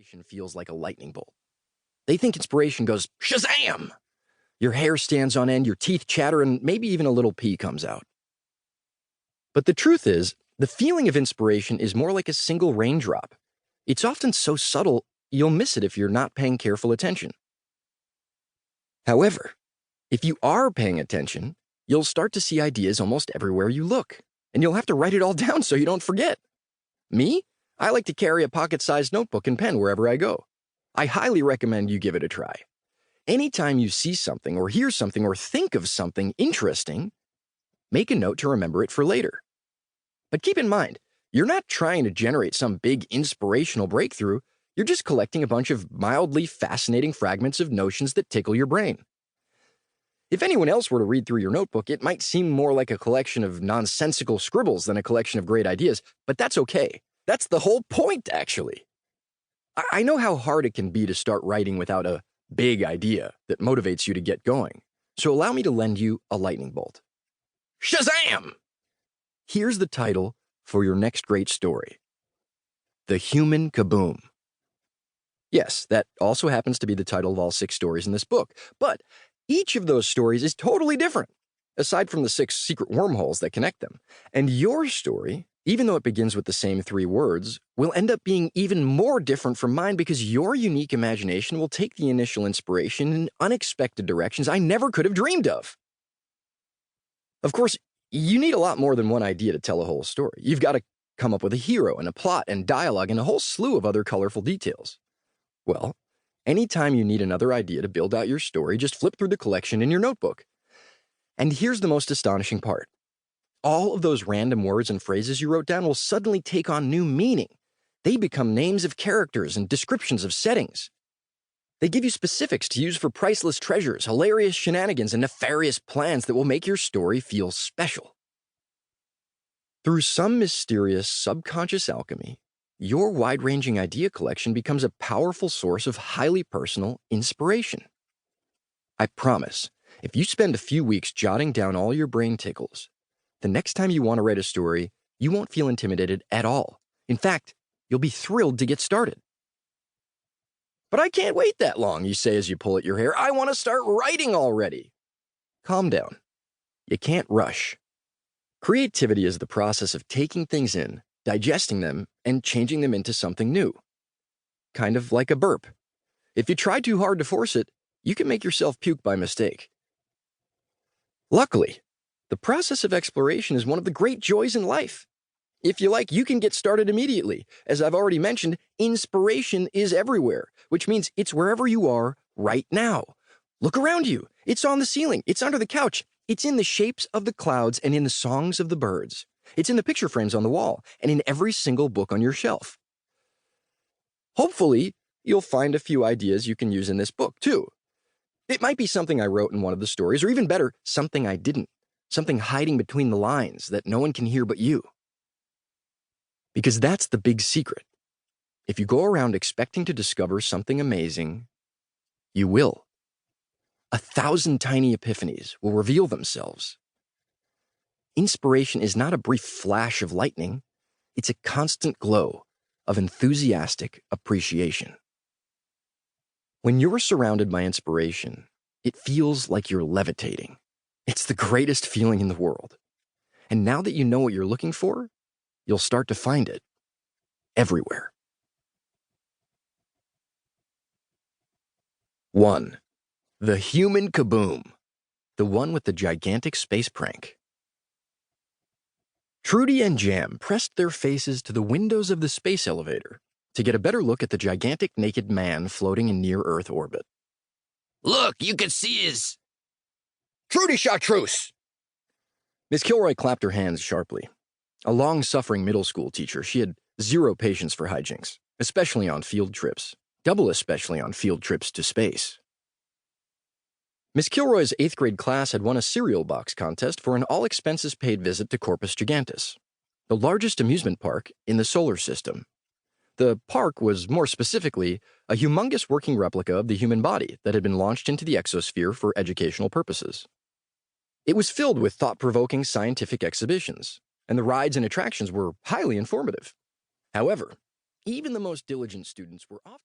inspiration feels like a lightning bolt. They think inspiration goes Shazam! Your hair stands on end, your teeth chatter, and maybe even a little pee comes out. But the truth is, the feeling of inspiration is more like a single raindrop. It's often so subtle, you'll miss it if you're not paying careful attention. However, if you are paying attention, you'll start to see ideas almost everywhere you look, and you'll have to write it all down so you don't forget. Me? I like to carry a pocket-sized notebook and pen wherever I go. I highly recommend you give it a try. Anytime you see something or hear something or think of something interesting, make a note to remember it for later. But keep in mind, you're not trying to generate some big inspirational breakthrough. You're just collecting a bunch of mildly fascinating fragments of notions that tickle your brain. If anyone else were to read through your notebook, it might seem more like a collection of nonsensical scribbles than a collection of great ideas, but that's okay. That's the whole point, actually. I know how hard it can be to start writing without a big idea that motivates you to get going, so allow me to lend you a lightning bolt. Shazam! Here's the title for your next great story. The Human Kaboom. Yes, that also happens to be the title of all 6 stories in this book, but each of those stories is totally different, aside from the 6 secret wormholes that connect them. And your story, even though it begins with the same 3 words, will end up being even more different from mine because your unique imagination will take the initial inspiration in unexpected directions I never could have dreamed of. Of course, you need a lot more than one idea to tell a whole story. You've got to come up with a hero and a plot and dialogue and a whole slew of other colorful details. Well, anytime you need another idea to build out your story, just flip through the collection in your notebook. And here's the most astonishing part. All of those random words and phrases you wrote down will suddenly take on new meaning. They become names of characters and descriptions of settings. They give you specifics to use for priceless treasures, hilarious shenanigans, and nefarious plans that will make your story feel special. Through some mysterious subconscious alchemy, your wide-ranging idea collection becomes a powerful source of highly personal inspiration. I promise, if you spend a few weeks jotting down all your brain tickles, the next time you want to write a story, you won't feel intimidated at all. In fact, you'll be thrilled to get started. But I can't wait that long, you say as you pull at your hair. I want to start writing already. Calm down. You can't rush. Creativity is the process of taking things in, digesting them, and changing them into something new. Kind of like a burp. If you try too hard to force it, you can make yourself puke by mistake. Luckily, the process of exploration is one of the great joys in life. If you like, you can get started immediately. As I've already mentioned, inspiration is everywhere, which means it's wherever you are right now. Look around you. It's on the ceiling. It's under the couch. It's in the shapes of the clouds and in the songs of the birds. It's in the picture frames on the wall and in every single book on your shelf. Hopefully, you'll find a few ideas you can use in this book, too. It might be something I wrote in one of the stories, or even better, something I didn't. Something hiding between the lines that no one can hear but you. Because that's the big secret. If you go around expecting to discover something amazing, you will. 1,000 tiny epiphanies will reveal themselves. Inspiration is not a brief flash of lightning. It's a constant glow of enthusiastic appreciation. When you're surrounded by inspiration, it feels like you're levitating. It's the greatest feeling in the world. And now that you know what you're looking for, you'll start to find it everywhere. 1. The Human Kaboom, the one with the gigantic space prank. Trudy and Jam pressed their faces to the windows of the space elevator to get a better look at the gigantic naked man floating in near-Earth orbit. Look, you can see his... Trudy Chartreuse! Miss Kilroy clapped her hands sharply. A long-suffering middle school teacher, she had zero patience for hijinks, especially on field trips, double especially on field trips to space. Miss Kilroy's 8th grade class had won a cereal box contest for an all-expenses-paid visit to Corpus Gigantus, the largest amusement park in the solar system. The park was, more specifically, a humongous working replica of the human body that had been launched into the exosphere for educational purposes. It was filled with thought-provoking scientific exhibitions, and the rides and attractions were highly informative. However, even the most diligent students were often